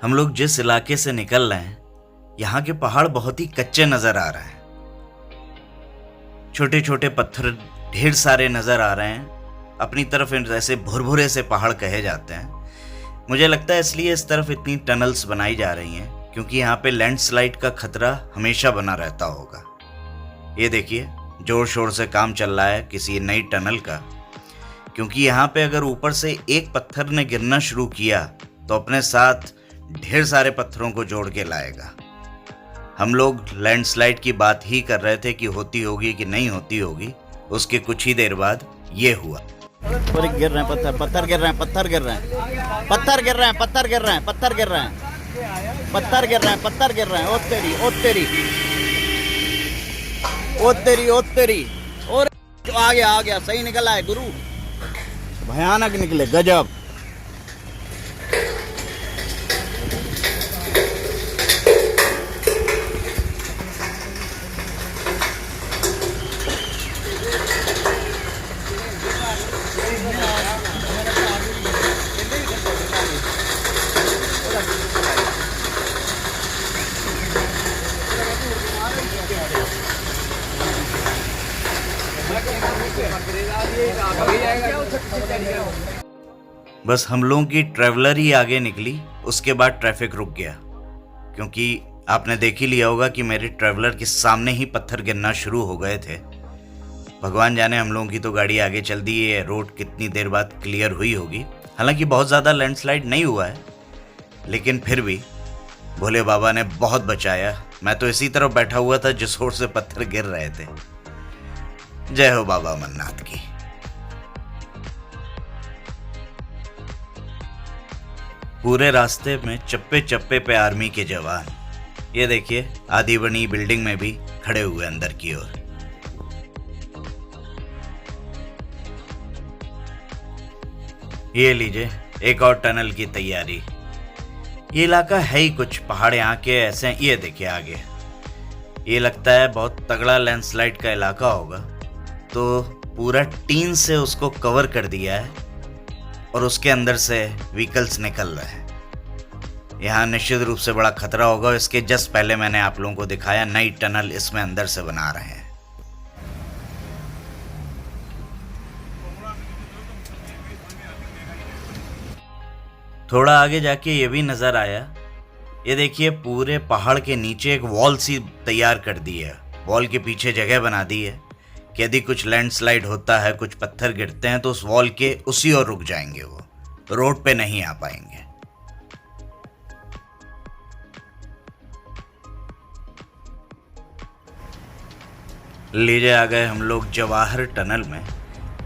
हम लोग जिस इलाके से निकल रहे हैं, यहाँ के पहाड़ बहुत ही कच्चे नजर आ रहे हैं। छोटे छोटे पत्थर ढेर सारे नजर आ रहे हैं। अपनी तरफ ऐसे भुरभुरे से पहाड़ कहे जाते हैं। मुझे लगता है इसलिए इस तरफ इतनी टनल्स बनाई जा रही हैं, क्योंकि यहाँ पे लैंडस्लाइड का खतरा हमेशा बना रहता होगा। ये देखिए, जोर शोर से काम चल रहा है किसी नई टनल का, क्योंकि यहाँ पे अगर ऊपर से एक पत्थर ने गिरना शुरू किया तो अपने साथ ढेर सारे पत्थरों को जोड़ के लाएगा। हम लोग लैंडस्लाइड की बात ही कर रहे थे कि होती होगी कि नहीं होती होगी। उसके कुछ ही देर बाद ये हुआ। गिर रहे हैं पत्थर, पत्थर गिर रहे हैं, पत्थर गिर रहे हैं, पत्थर गिर रहे हैं, पत्थर गिर रहे हैं, पत्थर गिर रहे हैं, पत्थर गिर रहे हैं, पत्थर गिर रहे हैं। ओ तेरी, ओ तेरी, ओ तेरी, ओ तेरी। और आ गया, सही निकला है गुरु, भयानक निकले, गजब। बस हम लोगों की ट्रैवलर ही आगे निकली, उसके बाद ट्रैफिक रुक गया, क्योंकि आपने देख ही लिया होगा कि मेरे ट्रैवलर के सामने ही पत्थर गिरना शुरू हो गए थे। भगवान जाने हम लोगों की तो गाड़ी आगे चल दी है, रोड कितनी देर बाद क्लियर हुई होगी। हालांकि बहुत ज़्यादा लैंडस्लाइड नहीं हुआ है, लेकिन फिर भी भोले बाबा ने बहुत बचाया। मैं तो इसी तरफ बैठा हुआ था जिस ओर से पत्थर गिर रहे थे। जय हो बाबा अमरनाथ की। पूरे रास्ते में चप्पे चप्पे पे आर्मी के जवान। ये देखिए, आधी बनी बिल्डिंग में भी खड़े हुए अंदर की ओर। ये लीजिए, एक और टनल की तैयारी। ये इलाका है ही कुछ, पहाड़ यहाँ के ऐसे हैं। ये देखिए आगे, ये लगता है बहुत तगड़ा लैंडस्लाइड का इलाका होगा, तो पूरा टीन से उसको कवर कर दिया है और उसके अंदर से व्हीकल्स निकल रहे हैं। यहाँ निश्चित रूप से बड़ा खतरा होगा। इसके जस्ट पहले मैंने आप लोगों को दिखाया नई टनल इसमें अंदर से बना रहे हैं। थोड़ा आगे जाके ये भी नजर आया। ये देखिए, पूरे पहाड़ के नीचे एक वॉल सी तैयार कर दी है। वॉल के पीछे जगह बना दी है कि यदि कुछ लैंडस्लाइड होता है, कुछ पत्थर गिरते हैं, तो उस वॉल के उसी ओर रुक जाएंगे, वो रोड पे नहीं आ पाएंगे। लीजिए, आ गए हम लोग जवाहर टनल में।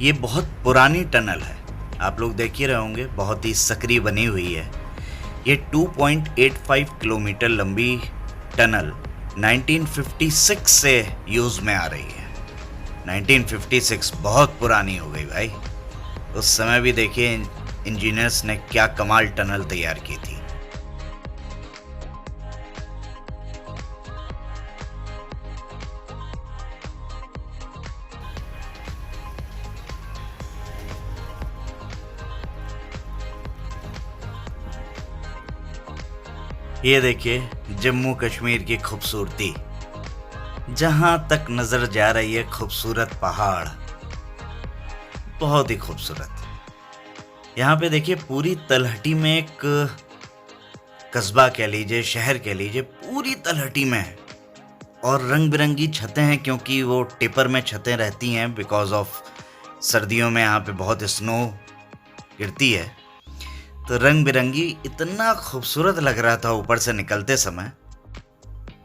ये बहुत पुरानी टनल है, आप लोग देख ही रहे होंगे, बहुत ही सक्रिय बनी हुई है। ये 2.85 किलोमीटर लंबी टनल 1956 से यूज में आ रही है। 1956 बहुत पुरानी हो गई भाई। उस समय भी देखिए इंजीनियर्स ने क्या कमाल टनल तैयार की थी। ये देखिए जम्मू कश्मीर की खूबसूरती, जहां तक नजर जा रही है खूबसूरत पहाड़, बहुत ही खूबसूरत। यहाँ पे देखिए पूरी तलहटी में एक कस्बा कह लीजिए, शहर कह लीजिए, पूरी तलहटी में है। और रंग बिरंगी छतें हैं, क्योंकि वो टिपर में छतें रहती हैं बिकॉज ऑफ सर्दियों में यहाँ पे बहुत स्नो गिरती है। तो रंग बिरंगी इतना खूबसूरत लग रहा था ऊपर से निकलते समय,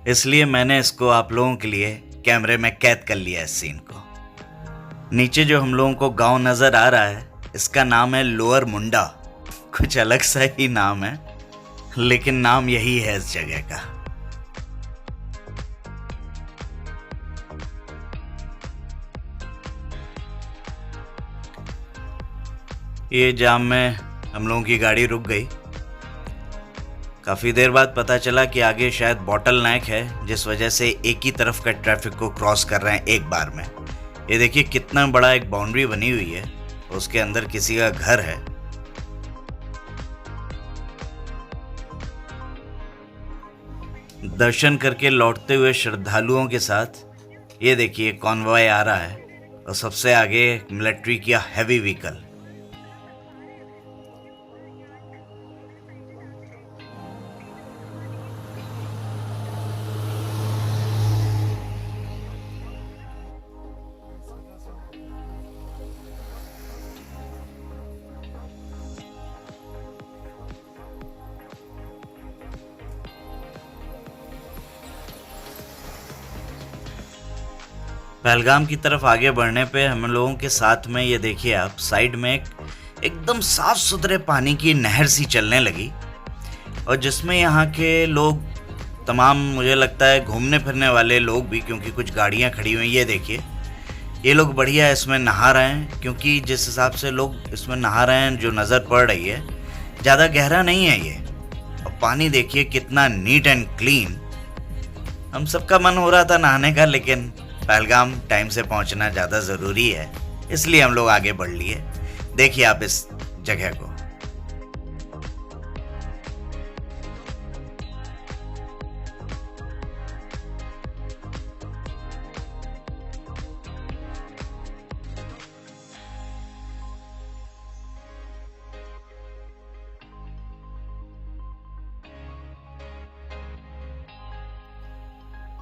इसलिए मैंने इसको आप लोगों के लिए कैमरे में कैद कर लिया इस सीन को। नीचे जो हम लोगों को गांव नज़र आ रहा है, इसका नाम है लोअर मुंडा। कुछ अलग सा ही नाम है, लेकिन नाम यही है इस जगह का। ये जाम में हम लोगों की गाड़ी रुक गई। काफ़ी देर बाद पता चला कि आगे शायद बॉटल नेक है, जिस वजह से एक ही तरफ का ट्रैफिक को क्रॉस कर रहे हैं एक बार में। ये देखिए कितना बड़ा एक बाउंड्री बनी हुई है, उसके अंदर किसी का घर है। दर्शन करके लौटते हुए श्रद्धालुओं के साथ ये देखिए कॉन्वॉय आ रहा है और सबसे आगे मिलिट्री का हैवी व्हीकल। पहलगाम की तरफ आगे बढ़ने पे हम लोगों के साथ में ये देखिए आप साइड में एकदम साफ सुथरे पानी की नहर सी चलने लगी और जिसमें यहाँ के लोग तमाम, मुझे लगता है घूमने फिरने वाले लोग भी, क्योंकि कुछ गाड़ियाँ खड़ी हुई, ये देखिए ये लोग बढ़िया इसमें नहा रहे हैं। क्योंकि जिस हिसाब से लोग इसमें नहा रहे हैं, जो नज़र पड़ रही है, ज़्यादा गहरा नहीं है ये। और पानी देखिए कितना नीट एंड क्लीन। हम सबका मन हो रहा था नहाने का, लेकिन पहलगाम टाइम से पहुंचना ज़्यादा ज़रूरी है, इसलिए हम लोग आगे बढ़ लिए। देखिए आप इस जगह को।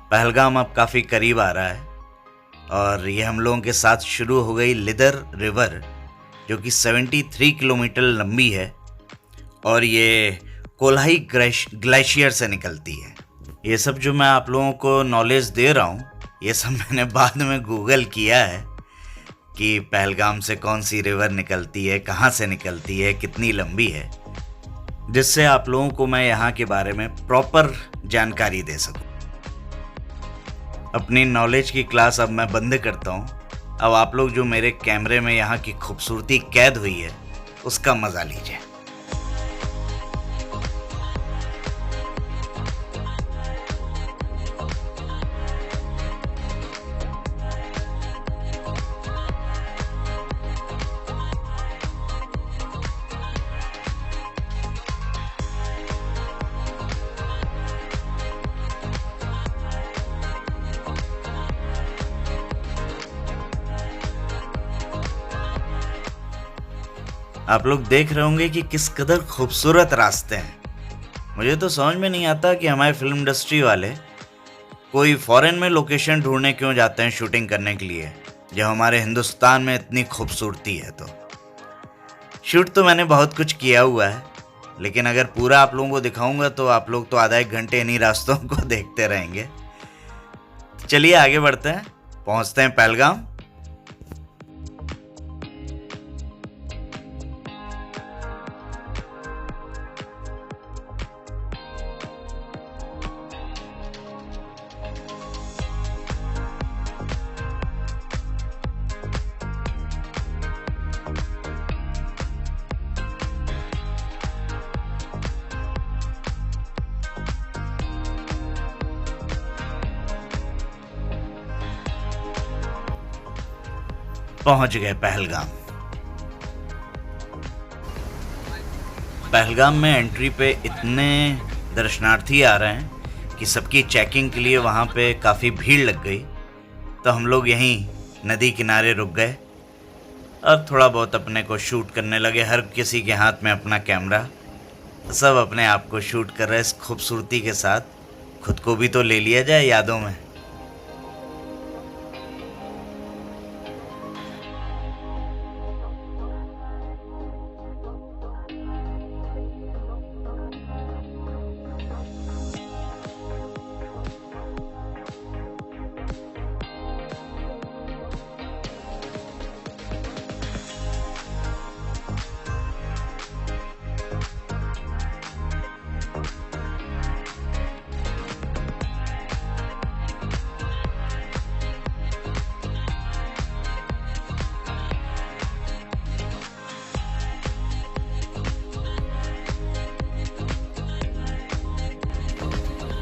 पहलगाम अब काफ़ी करीब आ रहा है और ये हम लोगों के साथ शुरू हो गई लिदर रिवर, जो कि 73 किलोमीटर लंबी है और ये कोल्हाई ग्लेशियर से निकलती है। ये सब जो मैं आप लोगों को नॉलेज दे रहा हूँ, ये सब मैंने बाद में गूगल किया है कि पहलगाम से कौन सी रिवर निकलती है, कहाँ से निकलती है, कितनी लंबी है, जिससे आप लोगों को मैं यहाँ के बारे में प्रॉपर जानकारी दे सकूँ। अपनी नॉलेज की क्लास अब मैं बंद करता हूँ। अब आप लोग जो मेरे कैमरे में यहाँ की खूबसूरती कैद हुई है, उसका मज़ा लीजिए। आप लोग देख रहे होंगे कि किस कदर खूबसूरत रास्ते हैं। मुझे तो समझ में नहीं आता कि हमारे फिल्म इंडस्ट्री वाले कोई फॉरेन में लोकेशन ढूंढने क्यों जाते हैं शूटिंग करने के लिए, जब हमारे हिंदुस्तान में इतनी खूबसूरती है। तो शूट तो मैंने बहुत कुछ किया हुआ है, लेकिन अगर पूरा आप लोगों को दिखाऊंगा तो आप लोग तो आधा एक घंटे इन्हीं रास्तों को देखते रहेंगे। चलिए आगे बढ़ते हैं, पहुंचते हैं पहलगाम। पहुंच गए पहलगाम। पहलगाम में एंट्री पे इतने दर्शनार्थी आ रहे हैं कि सबकी चेकिंग के लिए वहाँ पे काफ़ी भीड़ लग गई। तो हम लोग यहीं नदी किनारे रुक गए और थोड़ा बहुत अपने को शूट करने लगे। हर किसी के हाथ में अपना कैमरा, सब अपने आप को शूट कर रहे हैं इस खूबसूरती के साथ। खुद को भी तो ले लिया जाए यादों में।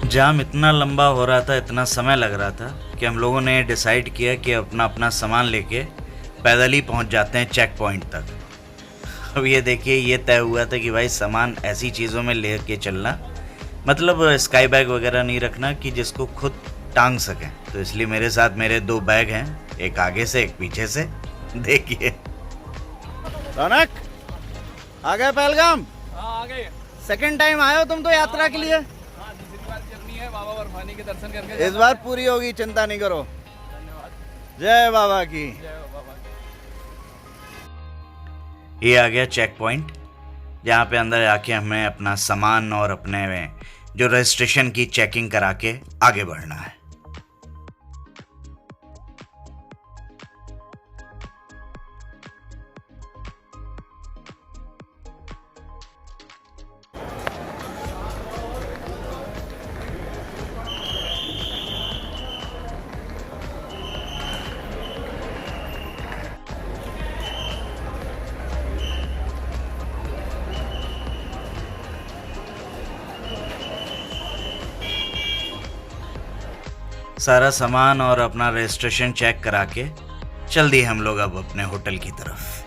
जाम इतना लंबा हो रहा था, इतना समय लग रहा था कि हम लोगों ने डिसाइड किया कि अपना अपना सामान लेके पैदल ही पहुंच जाते हैं चेक पॉइंट तक। अब ये देखिए, ये तय हुआ था कि भाई सामान ऐसी चीज़ों में लेके चलना मतलब स्काई बैग वगैरह नहीं रखना कि जिसको खुद टांग सकें, तो इसलिए मेरे साथ मेरे 2 बैग हैं, एक आगे से एक पीछे से। देखिए। रौनक, आ गए पहलगाम? हाँ आ गए। सेकंड टाइम आए हो तुम तो यात्रा के लिए? हाँ दूसरी बार जर्नी है, बाबा बर्फानी के दर्शन करके इस बार पूरी होगी, चिंता नहीं करो। जय बाबा की। जय बाबा। ये आ गया चेक पॉइंट, जहाँ पे अंदर आके हमें अपना सामान और अपने जो रजिस्ट्रेशन की चेकिंग करा के आगे बढ़ना है। सारा सामान और अपना रजिस्ट्रेशन चेक करा के चल दिए हम लोग अब अपने होटल की तरफ।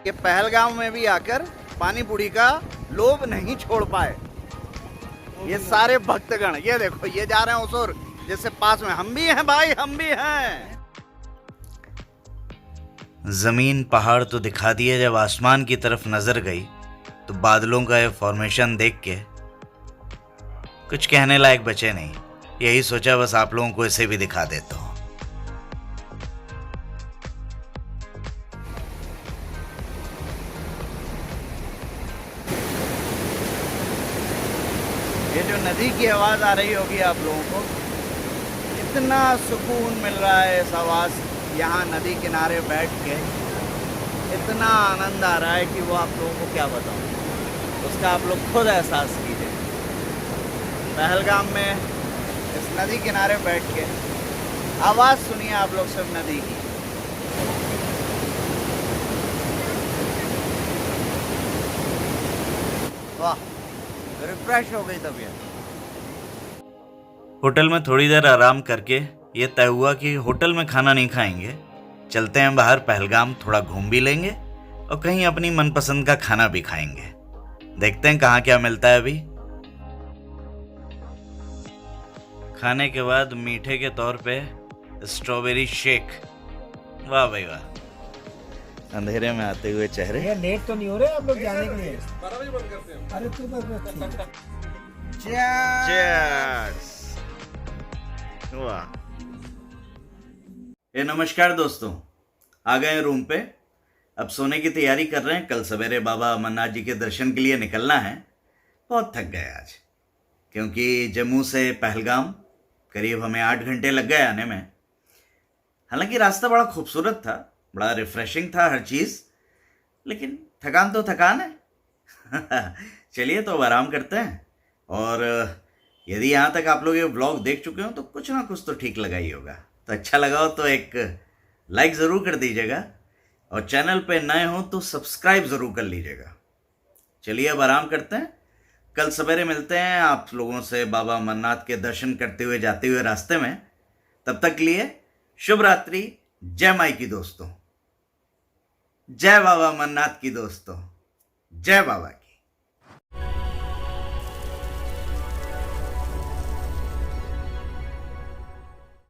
ये पहलगाम में भी आकर पानी पूरी का लोभ नहीं छोड़ पाए ये सारे भक्तगण। ये देखो, ये जा रहे हैं उस ओर, जैसे पास में हम भी हैं भाई, हम भी हैं। जमीन पहाड़ तो दिखा दिए, जब आसमान की तरफ नजर गई तो बादलों का ये फॉर्मेशन देख के कुछ कहने लायक बचे नहीं। यही सोचा बस आप लोगों को इसे भी दिखा देता हूं। ये जो नदी की आवाज आ रही होगी आप लोगों को, इतना सुकून मिल रहा है इस आवाज, यहाँ नदी किनारे बैठ के इतना आनंद आ रहा है कि वो आप लोगों को क्या बताऊं। उसका आप लोग खुद एहसास कीजिए। पहलगाम में इस नदी किनारे बैठ के आवाज सुनिए आप लोग सब नदी की। वाह, रिफ्रेश हो गई तबीयत। होटल में थोड़ी देर आराम करके ये तय हुआ कि होटल में खाना नहीं खाएंगे, चलते हैं बाहर पहलगाम, थोड़ा घूम भी लेंगे और कहीं अपनी मनपसंद का खाना भी खाएंगे। देखते हैं कहाँ क्या मिलता है अभी। खाने के बाद मीठे के तौर पे स्ट्रॉबेरी शेक। वाह भाई वाह। अंधेरे में आते हुए चेहरे। भैया लेट तो नहीं हो रहे आप लोग जाने के लिए? 12 बजे बंद करते हैं। अरे तू बस Cheers! वाह। नमस्कार दोस्तों, आ गए हैं रूम पे। अब सोने की तैयारी कर रहे हैं, कल सवेरे बाबा अमरनाथ जी के दर्शन के लिए निकलना है। बहुत थक गए आज, क्योंकि जम्मू से पहलगाम करीब हमें 8 घंटे लग गए आने में। हालांकि रास्ता बड़ा खूबसूरत था, बड़ा रिफ्रेशिंग था हर चीज़, लेकिन थकान तो थकान है। चलिए तो अब आराम करते हैं। और यदि यहाँ तक आप लोग ये व्लॉग देख चुके हो तो कुछ ना कुछ तो ठीक लगा ही होगा। तो अच्छा लगा हो तो एक लाइक ज़रूर कर दीजिएगा, और चैनल पे नए हो तो सब्सक्राइब ज़रूर कर लीजिएगा। चलिए अब आराम करते हैं, कल सवेरे मिलते हैं आप लोगों से बाबा अमरनाथ के दर्शन करते हुए जाते हुए रास्ते में। तब तक के लिए शुभ रात्रि। जय माई की दोस्तों, जय बाबा अमरनाथ की दोस्तों, जय बाबा की।